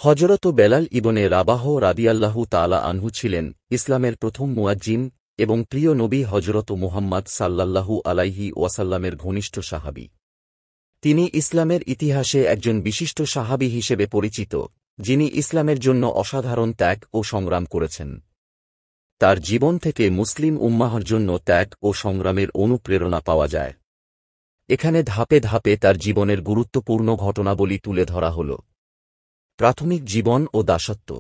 হযরত বেলাল ইবনে রাবাহ রাদিয়াল্লাহু তাআলা আনহু ছিলেন ইসলামের প্রথম মুয়াজ্জিন এবং প্রিয় নবী হযরত মুহাম্মদ সাল্লাল্লাহু আলাইহি ওয়াসাল্লামের ঘনিষ্ঠ সাহাবী। তিনি ইসলামের ইতিহাসে একজন বিশিষ্ট সাহাবী হিসেবে পরিচিত, যিনি ইসলামের জন্য অসাধারণ ত্যাগ ও সংগ্রাম করেছেন। তার জীবন থেকে মুসলিম উম্মাহর জন্য ত্যাগ ও সংগ্রামের অনুপ্রেরণা পাওয়া যায়। এখানে ধাপে ধাপে তার জীবনের গুরুত্বপূর্ণ ঘটনাবলী তুলে ধরা হল। প্রাথমিক জীবন ও দাসত্ব।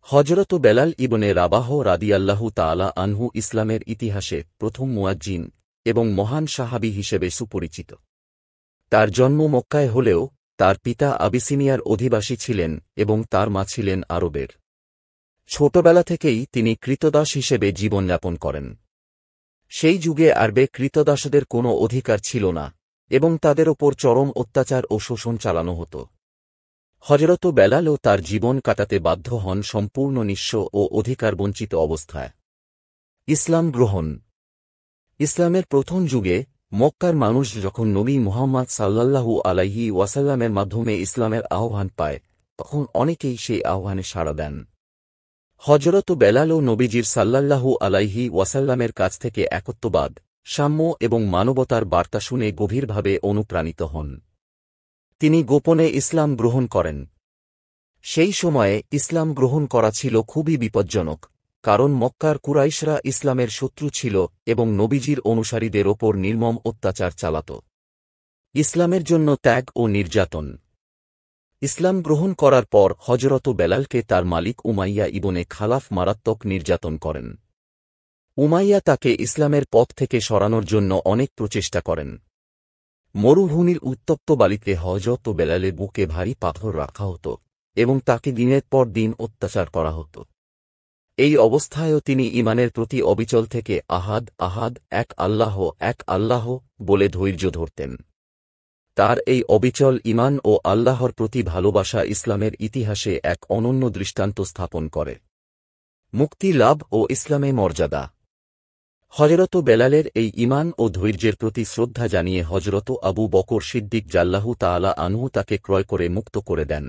হযরত বেলাল ইবনে রাবাহ রাদিয়াল্লাহু তাআলা আনহু ইসলামের ইতিহাসে প্রথম মুয়াজ্জিন এবং মহান সাহাবী হিসেবে সুপরিচিত। তার জন্ম মক্কায় হলেও তার পিতা আবিসিনিয়ার অধিবাসী ছিলেন এবং তার মা ছিলেন আরবের। ছোটবেলা থেকেই তিনি কৃতদাস হিসেবে জীবনযাপন করেন। সেই যুগে আরবে কৃতদাসদের কোনো অধিকার ছিল না এবং তাদের ওপর চরম অত্যাচার ও শোষণ চালানো হতো। হযরত বেলালও তার জীবন কাটাতে বাধ্য হন সম্পূর্ণ নিঃস্ব ও অধিকারবঞ্চিত অবস্থায়। ইসলাম গ্রহণ। ইসলামের প্রথম যুগে মক্কার মানুষ যখন নবী মুহাম্মদ সাল্লাল্লাহু আলাইহি ওয়াসাল্লামের মাধ্যমে ইসলামের আহ্বান পায়, তখন অনেকেই সেই আহ্বানে সাড়া দেন। হযরত বেলালও নবীজির সাল্লাল্লাহু আলাইহি ওয়াসাল্লামের কাছ থেকে একত্ববাদ, সাম্য এবং মানবতার বার্তা শুনে গভীরভাবে অনুপ্রাণিত হন। তিনি গোপনে ইসলাম গ্রহণ করেন। সেই সময়ে ইসলাম গ্রহণ করা ছিল খুবই বিপজ্জনক, কারণ মক্কার কুরাইশরা ইসলামের শত্রু ছিল এবং নবীজির অনুসারীদের ওপর নির্মম অত্যাচার চালাত। ইসলামের জন্য ত্যাগ ও নির্যাতন। ইসলাম গ্রহণ করার পর হযরত বেলালকে তার মালিক উমাইয়া ইবনে খালাফ মারাত্মক নির্যাতন করেন। উমাইয়া তাকে ইসলামের পথ থেকে সরানোর জন্য অনেক প্রচেষ্টা করেন। মরুভূমির উত্তপ্ত বালিতে হযরত বেলালের বুকে ভারী পাথর রাখা হতো এবং তাকে দিনের পর দিন অত্যাচার করা হতো। এই অবস্থায়ও তিনি ঈমানের প্রতি অবিচল থেকে আহাদ আহাদ এক আল্লাহ বলে ধৈর্য ধরতেন। তার এই অবিচল ঈমান ও আল্লাহর প্রতি ভালোবাসা ইসলামের ইতিহাসে এক অনন্য দৃষ্টান্ত স্থাপন করে। মুক্তি লাভ ও ইসলামে মর্যাদা। হযরত বেলালের এই ঈমান ও ধৈর্যের প্রতি শ্রদ্ধা জানিয়ে হযরত আবু বকর সিদ্দিক রাদিয়াল্লাহু তাআলা আনহু তাকে ক্রয় করে মুক্ত করে দেন।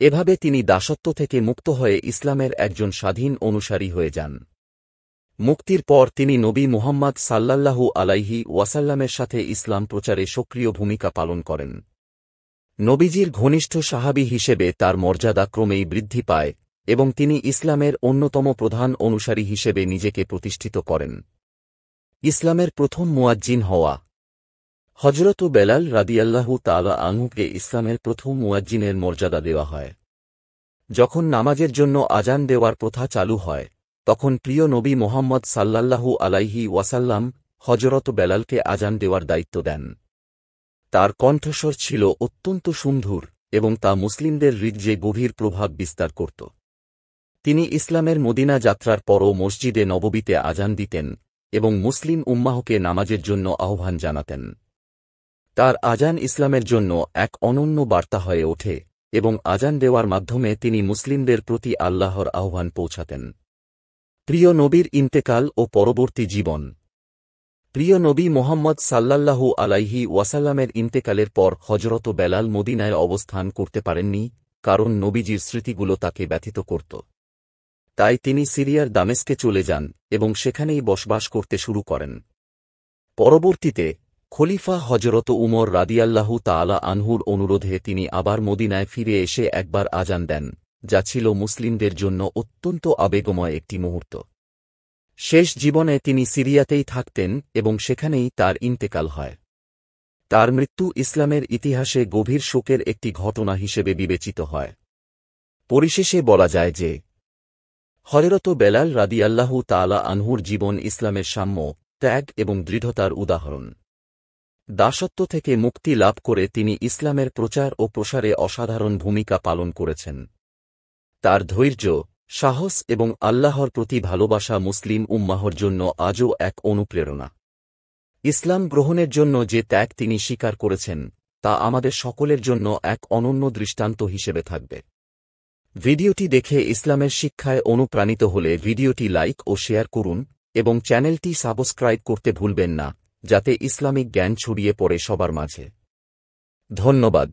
এভাবে তিনি দাসত্ব থেকে মুক্ত হয়ে ইসলামের একজন স্বাধীন অনুসারী হয়ে যান। মুক্তির পর তিনি নবী মুহাম্মদ সাল্লাল্লাহু আলাইহি ওয়াসাল্লামের সাথে ইসলাম প্রচারে সক্রিয় ভূমিকা পালন করেন। নবীজির ঘনিষ্ঠ সাহাবী হিসেবে তার মর্যাদা ক্রমেই বৃদ্ধি পায় এবং তিনি ইসলামের অন্যতম প্রধান অনুসারী হিসেবে নিজেকে প্রতিষ্ঠিত করেন। ইসলামের প্রথম মুয়াজ্জিন হওয়া। হযরত বেলাল রাদিয়াল্লাহু তাআলা আনহুকে ইসলামের প্রথম মুয়াজ্জিনের মর্যাদা দেওয়া হয়। যখন নামাজের জন্য আজান দেওয়ার প্রথা চালু হয়, তখন প্রিয় নবী মুহাম্মদ সাল্লাল্লাহু আলাইহি ওয়াসাল্লাম হযরত বেলালকে আজান দেওয়ার দায়িত্ব দেন। তার কণ্ঠস্বর ছিল অত্যন্ত সুমধুর এবং তা মুসলিমদের হৃদয়ে গভীর প্রভাব বিস্তার করত। তিনি ইসলামের মদিনা যাত্রার পরও মসজিদে নববীতে আজান দিতেন এবং মুসলিম উম্মাহকে নামাজের জন্য আহ্বান জানাতেন। তার আজান ইসলামের জন্য এক অনন্য বার্তা হয়ে ওঠে এবং আজান দেওয়ার মাধ্যমে তিনি মুসলিমদের প্রতি আল্লাহর আহ্বান পৌঁছাতেন। প্রিয় নবীর ইন্তেকাল ও পরবর্তী জীবন। প্রিয় নবী মুহাম্মদ সাল্লাল্লাহু আলাইহি ওয়াসাল্লামের ইন্তেকালের পর হযরত বেলাল মদিনায় অবস্থান করতে পারেননি, কারণ নবীজির স্মৃতিগুলো তাকে ব্যথিত করত। তাই তিনি সিরিয়ার দামেস্কে চলে যান এবং সেখানেই বসবাস করতে শুরু করেন। পরবর্তীতে খলিফা হযরত উমর রাদিয়াল্লাহু তাআলা আনহুর অনুরোধে তিনি আবার মদিনায় ফিরে এসে একবার আজান দেন, যা ছিল মুসলিমদের জন্য অত্যন্ত আবেগময় একটি মুহূর্ত। শেষ জীবনে তিনি সিরিয়াতেই থাকতেন এবং সেখানেই তার ইন্তেকাল হয়। তার মৃত্যু ইসলামের ইতিহাসে গভীর শোকের একটি ঘটনা হিসেবে বিবেচিত হয়। পরিশেষে বলা যায় যে হযরত বেলাল রাদিয়াল্লাহু তাআলা আনহুর জীবন ইসলামের সাম্য, ত্যাগ এবং দৃঢ়তার উদাহরণ। দাসত্ব থেকে মুক্তি লাভ করে তিনি ইসলামের প্রচার ও প্রসারে অসাধারণ ভূমিকা পালন করেছেন। তার ধৈর্য, সাহস এবং আল্লাহর প্রতি ভালোবাসা মুসলিম উম্মাহর জন্য আজও এক অনুপ্রেরণা। ইসলাম গ্রহণের জন্য যে ত্যাগ তিনি স্বীকার করেছেন, তা আমাদের সকলের জন্য এক অনন্য দৃষ্টান্ত হিসেবে থাকবে। ভিডিওটি দেখে ইসলামের শিক্ষায় অনুপ্রাণিত হলে ভিডিওটি লাইক ও শেয়ার করুন এবং চ্যানেলটি সাবস্ক্রাইব করতে ভুলবেন না, যাতে ইসলামিক জ্ঞান ছড়িয়ে পড়ে সবার মাঝে। ধন্যবাদ।